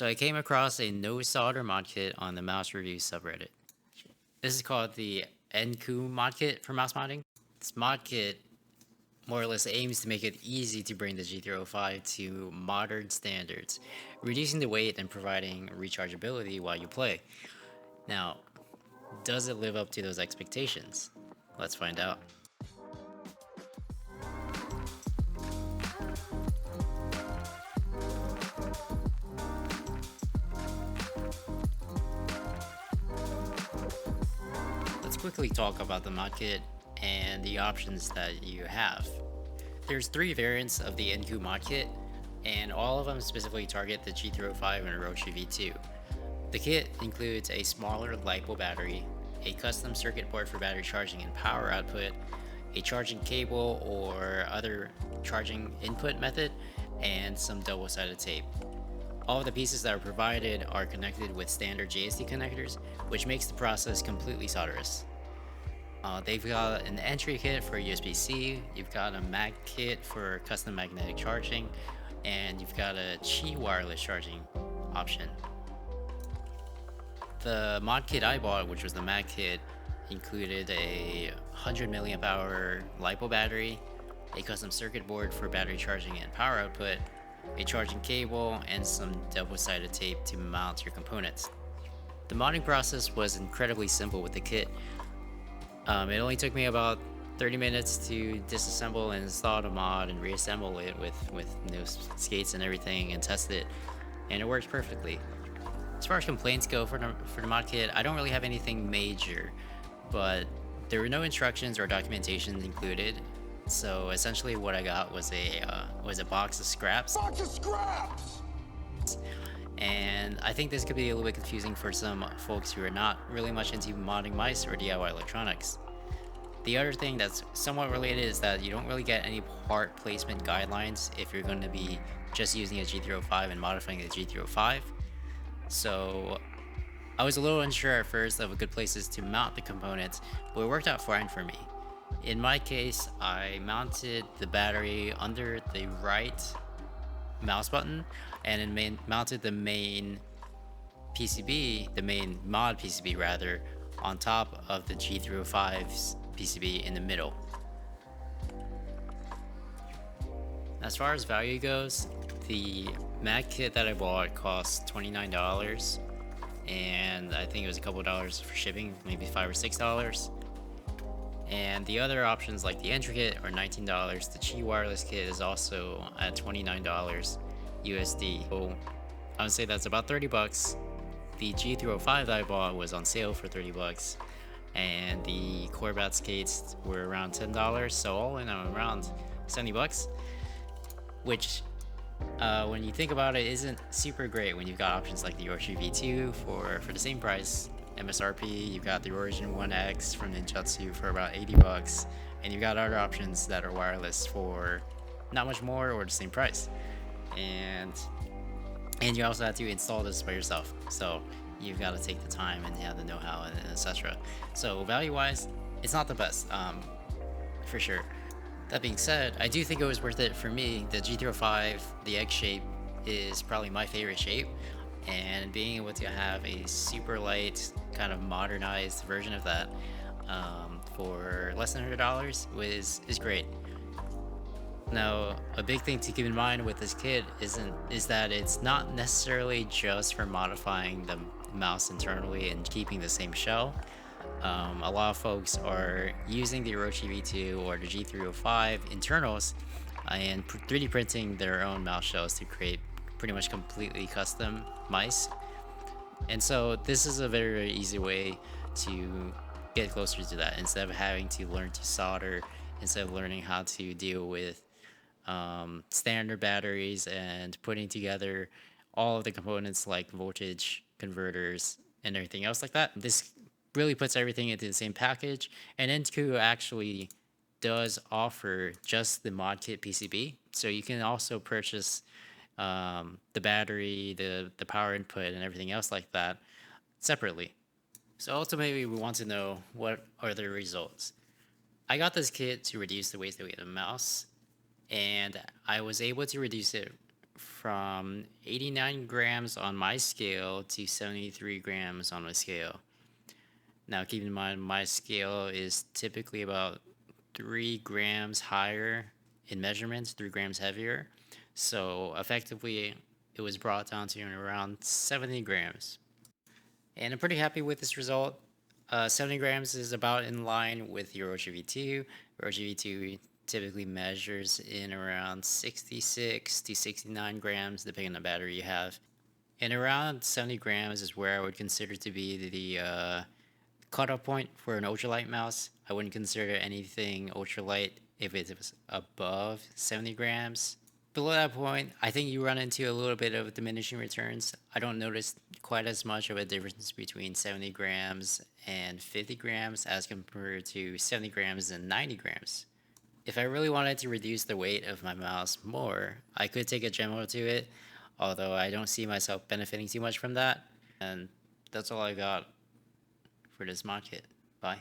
So I came across a no solder mod kit on the mouse review subreddit. This is called the Enncoo mod kit for mouse modding. This mod kit more or less aims to make it easy to bring the G305 to modern standards, reducing the weight and providing rechargeability while you play. Now, does it live up to those expectations? Let's find out. Let's quickly talk about the mod kit and the options that you have. There's 3 variants of the Enncoo mod kit, and all of them specifically target the G305 and Orochi V2. The kit includes a smaller LiPo battery, a custom circuit board for battery charging and power output, a charging cable or other charging input method, and some double-sided tape. All of the pieces that are provided are connected with standard JST connectors, which makes the process completely solderless. They've got an entry kit for USB-C, you've got a mag kit for custom magnetic charging, and you've got a Qi wireless charging option. The mod kit I bought, which was the mag kit, included a 100 milliamp hour LiPo battery, a custom circuit board for battery charging and power output, a charging cable, and some double-sided tape to mount your components. The modding process was incredibly simple with the kit. It only took me about 30 minutes to disassemble and install the mod and reassemble it with new skates and everything and test it, and it works perfectly. As far as complaints go for the mod kit, I don't really have anything major, but there were no instructions or documentation included. So essentially, what I got was a box of scraps. And I think this could be a little bit confusing for some folks who are not really much into modding mice or DIY electronics. The other thing that's somewhat related is that you don't really get any part placement guidelines if you're going to be just using a G305 and modifying the G305. So I was a little unsure at first of good places to mount the components, but it worked out fine for me. In my case, I mounted the battery under the right mouse button and then mounted the main PCB, the main mod PCB rather, on top of the G305's PCB in the middle. As far as value goes, the mag kit that I bought cost $29, and I think it was a couple dollars for shipping, maybe $5 or $6. And the other options like the entry kit are $19. The Qi wireless kit is also at $29 USD. So I would say that's about 30 bucks. The G305 that I bought was on sale for 30 bucks, and the Corbat skates were around $10. So all in around 70 bucks, which when you think about it, isn't super great when you've got options like the Orochi V2 for the same price MSRP. You've got the Origin 1X from Ninjutsu for about 80 bucks, and you've got other options that are wireless for not much more or the same price. And you also have to install this by yourself, so you've got to take the time and have the know-how and etc. So value-wise, it's not the best, for sure. That being said, I do think it was worth it for me. The G305, the egg shape, is probably my favorite shape, and being able to have a super light, kind of modernized version of that for less than $100 is great. Now, a big thing to keep in mind with this kit is that it's not necessarily just for modifying the mouse internally and keeping the same shell. A lot of folks are using the Orochi V2 or the G305 internals and 3D printing their own mouse shells to create pretty much completely custom mice. And so this is a very, very easy way to get closer to that instead of having to learn to solder, instead of learning how to deal with standard batteries and putting together all of the components like voltage converters and everything else like that. This really puts everything into the same package, and Enncoo actually does offer just the ModKit PCB, so you can also purchase the battery, the power input, and everything else like that separately. So ultimately, we want to know what are the results. I got this kit to reduce the weight of the mouse, and I was able to reduce it from 89 grams on my scale to 73 grams on my scale. Now, keep in mind, my scale is typically about 3 grams higher in measurements, 3 grams heavier. So, effectively, it was brought down to around 70 grams. And I'm pretty happy with this result. 70 grams is about in line with your OGV2. Your OGV2 typically measures in around 66 to 69 grams, depending on the battery you have. And around 70 grams is where I would consider to be the cutoff point for an ultralight mouse. I wouldn't consider anything ultralight if it was above 70 grams. Below that point, I think you run into a little bit of diminishing returns. I don't notice quite as much of a difference between 70 grams and 50 grams as compared to 70 grams and 90 grams. If I really wanted to reduce the weight of my mouse more, I could take a Gemmo to it, although I don't see myself benefiting too much from that. And that's all I got for this ModKit. Bye.